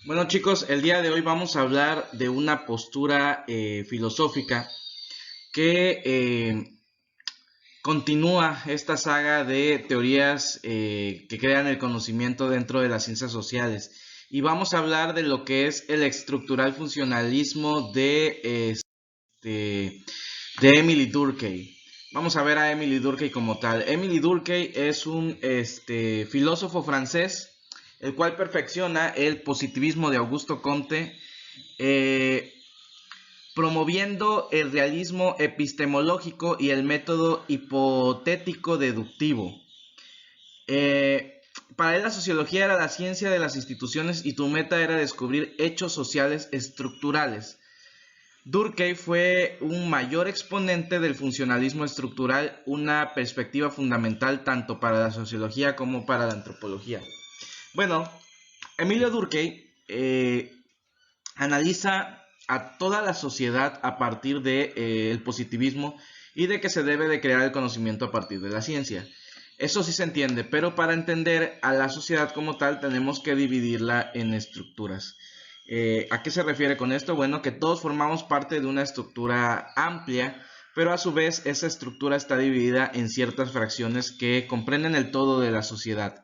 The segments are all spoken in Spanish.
Bueno chicos, el día de hoy vamos a hablar de una postura filosófica que continúa esta saga de teorías que crean el conocimiento dentro de las ciencias sociales. Y vamos a hablar de lo que es el estructural funcionalismo de Emily Durkheim. Vamos a ver a Emily Durkheim como tal. Emily Durkheim es un filósofo francés, el cual perfecciona el positivismo de Augusto Comte, eh, promoviendo el realismo epistemológico y el método hipotético deductivo. Para él la sociología era la ciencia de las instituciones y tu meta era descubrir hechos sociales estructurales. Durkheim fue un mayor exponente del funcionalismo estructural, una perspectiva fundamental tanto para la sociología como para la antropología. Bueno, Emilio Durkheim analiza a toda la sociedad a partir del positivismo y de que se debe de crear el conocimiento a partir de la ciencia. Eso sí se entiende, pero para entender a la sociedad como tal tenemos que dividirla en estructuras. ¿A qué se refiere con esto? Bueno, que todos formamos parte de una estructura amplia, pero a su vez esa estructura está dividida en ciertas fracciones que comprenden el todo de la sociedad.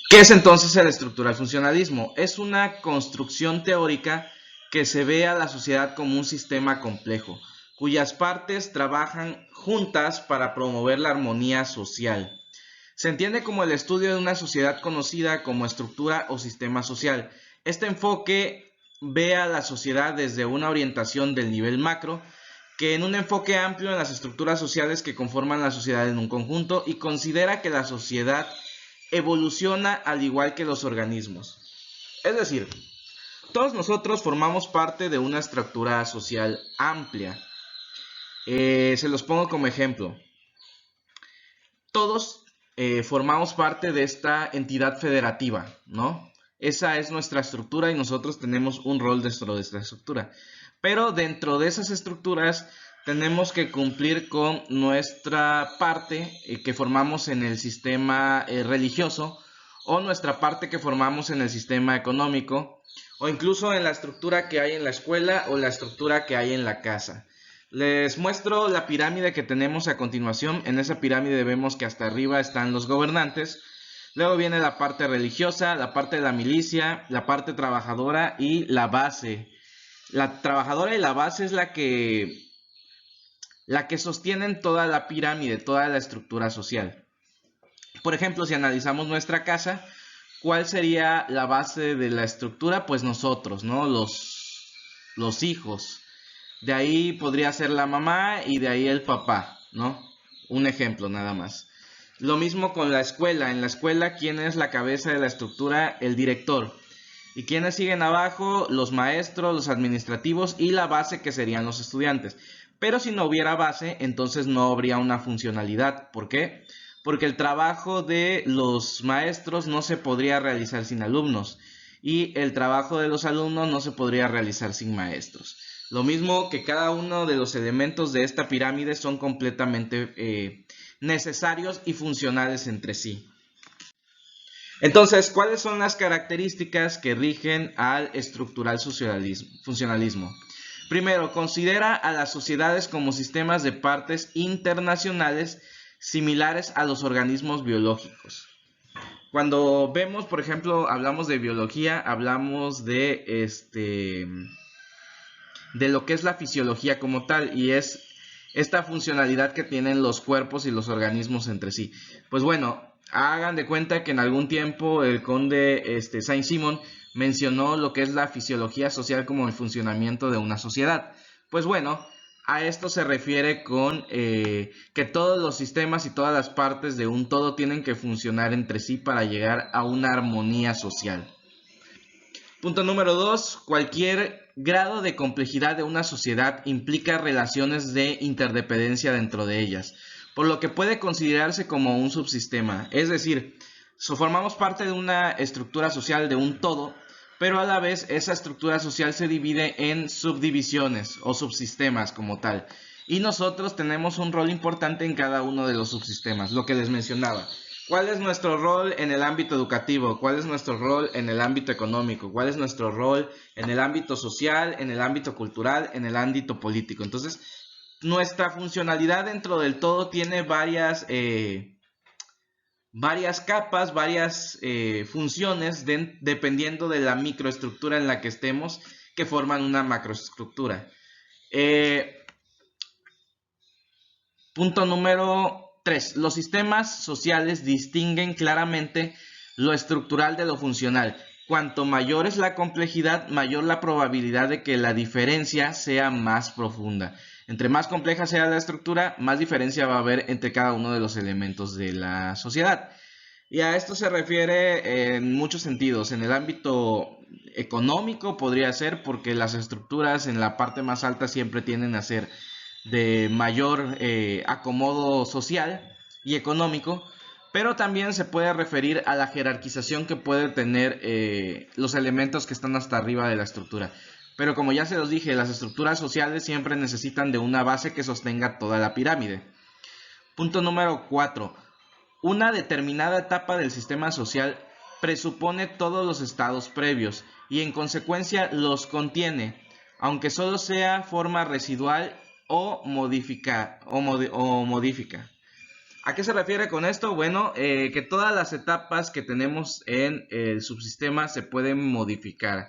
¿Qué es entonces el estructural funcionalismo? Es una construcción teórica que se ve a la sociedad como un sistema complejo, cuyas partes trabajan juntas para promover la armonía social. Se entiende como el estudio de una sociedad conocida como estructura o sistema social. Este enfoque ve a la sociedad desde una orientación del nivel macro, que en un enfoque amplio en las estructuras sociales que conforman la sociedad en un conjunto, y considera que la sociedad evoluciona al igual que los organismos. Es decir, todos nosotros formamos parte de una estructura social amplia. Se los pongo como ejemplo. Todos formamos parte de esta entidad federativa, ¿no? Esa es nuestra estructura y nosotros tenemos un rol dentro de esta estructura. Pero dentro de esas estructuras tenemos que cumplir con nuestra parte que formamos en el sistema religioso, o nuestra parte que formamos en el sistema económico, o incluso en la estructura que hay en la escuela o la estructura que hay en la casa. Les muestro la pirámide que tenemos a continuación. En esa pirámide vemos que hasta arriba están los gobernantes. Luego viene la parte religiosa, la parte de la milicia, la parte trabajadora y la base. La trabajadora y la base es la que sostienen toda la pirámide, toda la estructura social. Por ejemplo, si analizamos nuestra casa, ¿cuál sería la base de la estructura? Pues nosotros, ¿no? Los hijos. De ahí podría ser la mamá y de ahí el papá, ¿no? Un ejemplo nada más. Lo mismo con la escuela. En la escuela, ¿quién es la cabeza de la estructura? El director. ¿Y quiénes siguen abajo? Los maestros, los administrativos y la base que serían los estudiantes. Pero si no hubiera base, entonces no habría una funcionalidad. ¿Por qué? Porque el trabajo de los maestros no se podría realizar sin alumnos y el trabajo de los alumnos no se podría realizar sin maestros. Lo mismo que cada uno de los elementos de esta pirámide son completamente necesarios y funcionales entre sí. Entonces, ¿cuáles son las características que rigen al estructural funcionalismo? Primero, considera a las sociedades como sistemas de partes internacionales similares a los organismos biológicos. Cuando vemos, por ejemplo, hablamos de biología, hablamos de lo que es la fisiología como tal, y es esta funcionalidad que tienen los cuerpos y los organismos entre sí. Pues bueno, hagan de cuenta que en algún tiempo el conde Saint-Simon mencionó lo que es la fisiología social como el funcionamiento de una sociedad. Pues bueno, a esto se refiere con que todos los sistemas y todas las partes de un todo tienen que funcionar entre sí para llegar a una armonía social. Punto número 2. Cualquier grado de complejidad de una sociedad implica relaciones de interdependencia dentro de ellas, por lo que puede considerarse como un subsistema. Es decir, formamos parte de una estructura social de un todo, pero a la vez esa estructura social se divide en subdivisiones o subsistemas como tal. Y nosotros tenemos un rol importante en cada uno de los subsistemas, lo que les mencionaba. ¿Cuál es nuestro rol en el ámbito educativo? ¿Cuál es nuestro rol en el ámbito económico? ¿Cuál es nuestro rol en el ámbito social, en el ámbito cultural, en el ámbito político? Entonces, nuestra funcionalidad dentro del todo tiene varias capas, varias funciones dependiendo de la microestructura en la que estemos, que forman una macroestructura. Punto número 3. Los sistemas sociales distinguen claramente lo estructural de lo funcional. Cuanto mayor es la complejidad, mayor la probabilidad de que la diferencia sea más profunda. Entre más compleja sea la estructura, más diferencia va a haber entre cada uno de los elementos de la sociedad. Y a esto se refiere en muchos sentidos. En el ámbito económico podría ser porque las estructuras en la parte más alta siempre tienden a ser de mayor acomodo social y económico, pero también se puede referir a la jerarquización que pueden tener los elementos que están hasta arriba de la estructura. Pero como ya se los dije, las estructuras sociales siempre necesitan de una base que sostenga toda la pirámide. Punto número 4. Una determinada etapa del sistema social presupone todos los estados previos y en consecuencia los contiene, aunque solo sea forma residual o modifica. ¿A qué se refiere con esto? Bueno, que todas las etapas que tenemos en el subsistema se pueden modificar.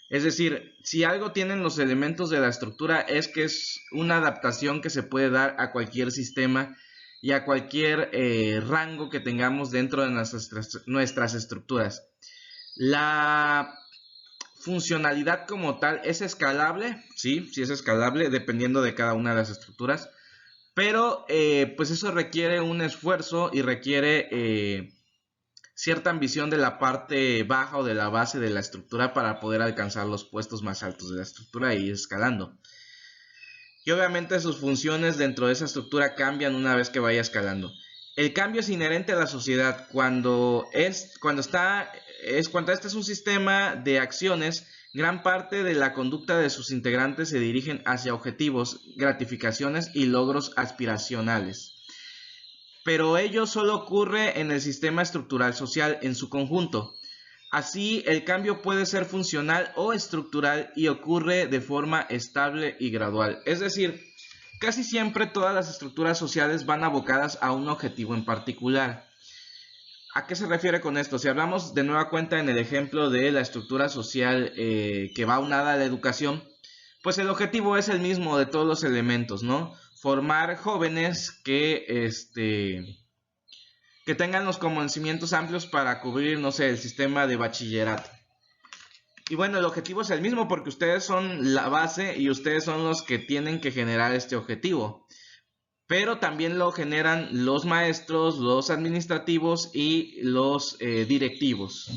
Es decir, si algo tienen los elementos de la estructura es que es una adaptación que se puede dar a cualquier sistema y a cualquier rango que tengamos dentro de nuestras estructuras. La funcionalidad como tal es escalable, sí es escalable dependiendo de cada una de las estructuras, pero pues eso requiere un esfuerzo y requiere cierta ambición de la parte baja o de la base de la estructura para poder alcanzar los puestos más altos de la estructura y ir escalando. Y obviamente sus funciones dentro de esa estructura cambian una vez que vaya escalando. El cambio es inherente a la sociedad cuando este es un sistema de acciones. Gran parte de la conducta de sus integrantes se dirigen hacia objetivos, gratificaciones y logros aspiracionales. Pero ello solo ocurre en el sistema estructural social en su conjunto. Así, el cambio puede ser funcional o estructural y ocurre de forma estable y gradual. Es decir, casi siempre todas las estructuras sociales van abocadas a un objetivo en particular. ¿A qué se refiere con esto? Si hablamos de nueva cuenta en el ejemplo de la estructura social que va unada a la educación, pues el objetivo es el mismo de todos los elementos, ¿no? Formar jóvenes que tengan los conocimientos amplios para cubrir, no sé, el sistema de bachillerato. Y bueno, el objetivo es el mismo porque ustedes son la base y ustedes son los que tienen que generar este objetivo. Pero también lo generan los maestros, los administrativos y los directivos.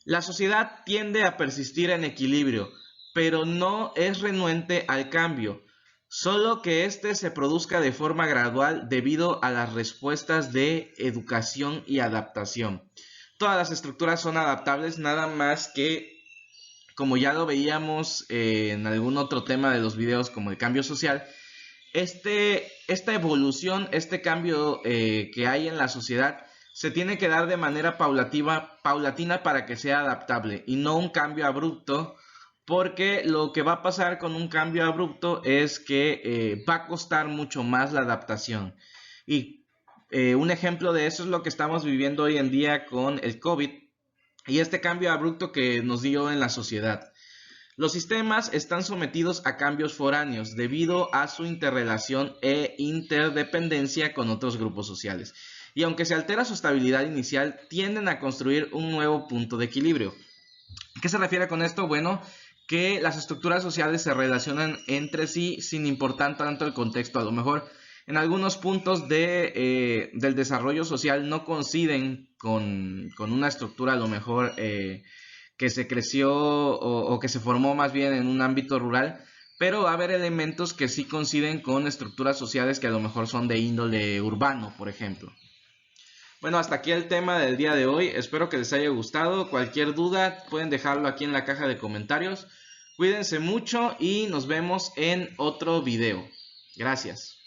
La sociedad tiende a persistir en equilibrio, pero no es renuente al cambio, solo que éste se produzca de forma gradual debido a las respuestas de educación y adaptación. Todas las estructuras son adaptables, nada más que, como ya lo veíamos en algún otro tema de los videos como el cambio social, esta evolución, este cambio que hay en la sociedad se tiene que dar de manera paulatina para que sea adaptable y no un cambio abrupto, porque lo que va a pasar con un cambio abrupto es que va a costar mucho más la adaptación. Y un ejemplo de eso es lo que estamos viviendo hoy en día con el COVID y este cambio abrupto que nos dio en la sociedad. Los sistemas están sometidos a cambios foráneos debido a su interrelación e interdependencia con otros grupos sociales. Y aunque se altera su estabilidad inicial, tienden a construir un nuevo punto de equilibrio. ¿Qué se refiere con esto? Bueno, que las estructuras sociales se relacionan entre sí sin importar tanto el contexto. A lo mejor en algunos puntos del desarrollo social no coinciden con una estructura a lo mejor que se creció o que se formó más bien en un ámbito rural, pero va a haber elementos que sí coinciden con estructuras sociales que a lo mejor son de índole urbano, por ejemplo. Bueno, hasta aquí el tema del día de hoy. Espero que les haya gustado. Cualquier duda pueden dejarlo aquí en la caja de comentarios. Cuídense mucho y nos vemos en otro video. Gracias.